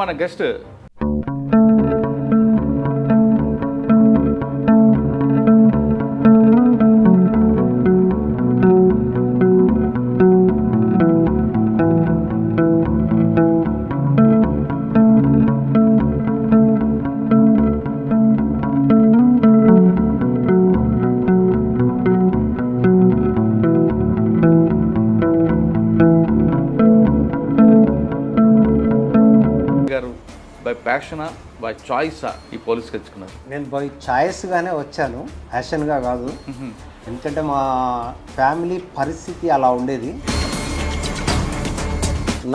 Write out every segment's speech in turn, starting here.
మన guest by ప్యాషనా by చాయిసా ఈ పోలీస్కి తెచ్చుకున్నారు? నేను బై చాయిస్గానే వచ్చాను, ప్యాషన్గా కాదు. ఎందుకంటే మా ఫ్యామిలీ పరిస్థితి అలా ఉండేది.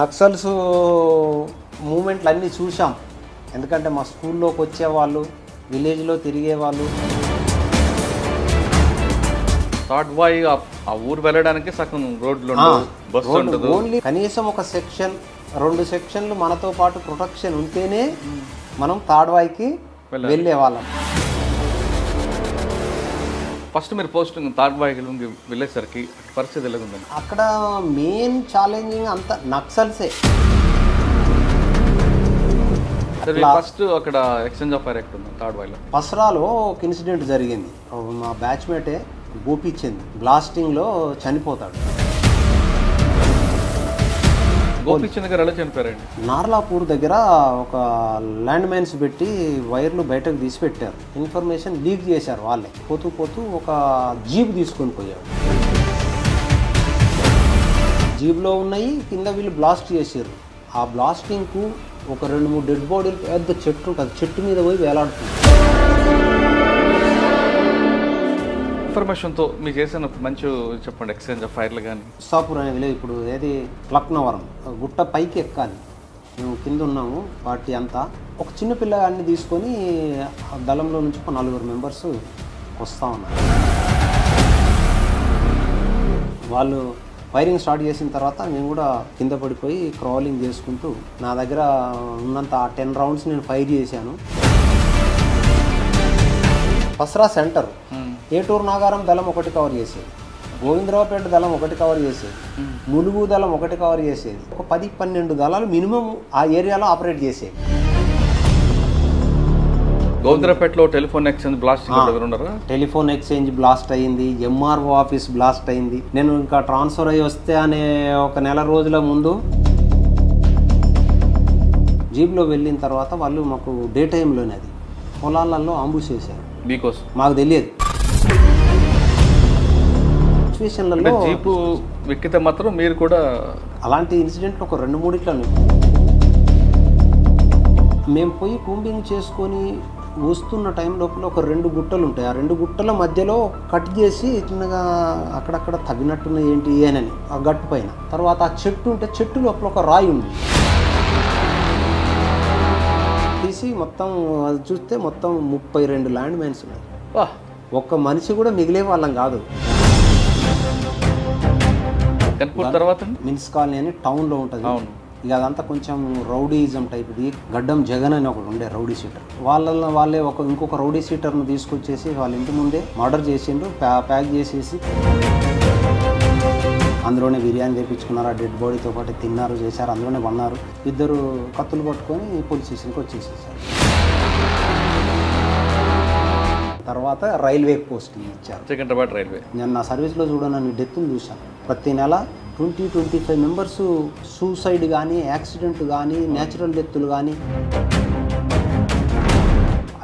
నక్సల్స్ మూమెంట్లు అన్నీ చూసాం. ఎందుకంటే మా స్కూల్లోకి వచ్చేవాళ్ళు, విలేజ్లో తిరిగేవాళ్ళు. థర్డ్ బాయ్ ఆ ఊరు వెళ్ళడానికి సగం రోడ్లు బస్సు ఉండదు. ఓన్లీ కనీసం ఒక సెక్షన్ 2 సెక్షన్లు మనతో పాటు ప్రొటెక్షన్ ఉంటేనే మనం థర్డ్ బాయ్కి వెళ్ళే వాళ్ళం. ఫస్ట్ మీరు పోస్టింగ్ థర్డ్ బాయ్ వెళ్ళేసరికి పరిస్థితి ఎలా ఉందండి? అక్కడ మెయిన్ ఛాలెంజింగ్ అంతా నక్సల్సే. ఫస్ట్ అక్కడ ఎక్స్చేంజ్ ఆఫ్ ఫైర్ ఉంది థర్డ్ బాయ్లో. పసరాలో ఒక ఇన్సిడెంట్ జరిగింది. మా బ్యాచ్మేటే గోపిచంద్ బ్లాస్టింగ్లో చనిపోతాడు. గోపిచంద్ గారు ఎలా చనిపోయారండి? నార్లాపూర్ దగ్గర ఒక ల్యాండ్ మైన్స్ పెట్టి వైర్లు బయటకు తీసి పెట్టారు. ఇన్ఫర్మేషన్ లీక్ చేశారు వాళ్ళే. పోతూ పోతూ ఒక జీప్ తీసుకొని పోయారు. జీప్లో ఉన్నాయి, కింద వీళ్ళు బ్లాస్ట్ చేశారు. ఆ బ్లాస్టింగ్కు ఒక 2-3 డెడ్ బాడీలు పెద్ద చెట్టు ఉంటుంది, చెట్టు మీద పోయి వేలాడుతుంది. ఇన్ఫర్మేషన్తో మీకు చేసిన మంచి చెప్పండి ఎక్స్చేంజ్ ఆఫ్ ఫైర్లు కానీ. సాపూర్ అనే విలేజ్, ఇప్పుడు ఏది లక్నవరం గుట్ట పైకి ఎక్కాలి. మేము కింద ఉన్నాము పార్టీ అంతా. ఒక చిన్న పిల్లగాడిని తీసుకొని దళంలో నుంచి ఒక 4 మెంబర్స్ వస్తూ ఉన్నారు. వాళ్ళు ఫైరింగ్ స్టార్ట్ చేసిన తర్వాత మేము కూడా కింద పడిపోయి క్రాలింగ్ చేసుకుంటూ, నా దగ్గర ఉన్నంత 10 రౌండ్స్ నేను ఫైర్ చేశాను. పసరా సెంటర్, ఏటూరు నాగారం దళం ఒకటి కవర్ చేసేది, గోవిందరావుపేట దళం ఒకటి కవర్ చేసేది, ములుగు దళం ఒకటి కవర్ చేసేది. ఒక 10-12 దళాలు మినిమం ఆ ఏరియాలో ఆపరేట్ చేసేది. గోవిందరావుపేటలో telephone exchange blast, telephone exchange blast అయ్యింది, ఎంఆర్ఓ ఆఫీస్ బ్లాస్ట్ అయింది. నేను ఇంకా ట్రాన్స్ఫర్ అయ్యి వస్తే అనే ఒక నెల రోజుల ముందు జీప్లో వెళ్ళిన తర్వాత వాళ్ళు మాకు డే టైంలోనే అది పొలాలలో అంబుష్ చేశారు. మీకోసం మాకు తెలియదు. సిచ్యువేషన్లలో జీపు ఎక్కితే మాత్రం మీరు కూడా అలాంటి ఇన్సిడెంట్లు ఒక 2-3 ఇట్లా మేము పోయి కూంబింగ్ చేసుకొని వస్తున్న టైం లోపల ఒక 2 గుట్టలు ఉంటాయి. ఆ 2 గుట్టల మధ్యలో కట్ చేసి చిన్నగా అక్కడక్కడ తవ్వినట్టున్న ఏంటి అని ఆ గట్టు పైన. తర్వాత ఆ చెట్టు ఉంటే చెట్టు లోపల ఒక రాయి ఉంది. తీసి మొత్తం అది చూస్తే మొత్తం 32 ల్యాండ్ మైన్స్ ఉన్నాయి. ఒక్క మనిషి కూడా మిగిలే వాళ్ళం కాదు. తర్వాత మిన్స్ కాలనీ అని టౌన్లో ఉంటుంది. ఇక అదంతా కొంచెం రౌడీయిజం టైప్ది. గడ్డం జగన్ అని ఒకడు ఉండే రౌడీ సీటర్. వాళ్ళే ఇంకొక రౌడీ సీటర్ను తీసుకొచ్చేసి వాళ్ళ ఇంటి ముందే మర్డర్ చేసిండ్రు. ప్యాక్ చేసేసి అందులోనే బిర్యానీ తెప్పించుకున్నారు. ఆ డెడ్ బాడీతో పాటు తిన్నారు, చేశారు, అందులోనే కొన్నారు. 2 కత్తులు పట్టుకొని పోలీస్ స్టేషన్కి వచ్చేసేసారు. తర్వాత రైల్వే పోస్టింగ్ ఇచ్చారు, సికింద్రాబాద్ రైల్వే. నేను నా సర్వీస్లో చూడనని డెత్తులు చూశాను. ప్రతి నెల 20-25 మెంబర్స్ సూసైడ్ కానీ, యాక్సిడెంట్ కానీ, న్యాచురల్ డెత్తులు కానీ.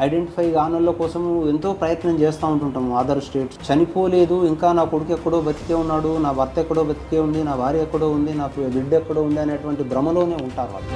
ఐడెంటిఫై కానోళ్ళ కోసం ఎంతో ప్రయత్నం చేస్తూ ఉంటుంటాము. అదర్ స్టేట్స్ చనిపోలేదు, ఇంకా నా కొడుకు ఎక్కడో బతికే ఉన్నాడు, నా భర్త ఎక్కడో బతికే ఉంది, నా భార్య ఎక్కడో ఉంది, నా బిడ్డ ఎక్కడో ఉంది అనేటువంటి భ్రమలోనే ఉంటారు వాళ్ళు.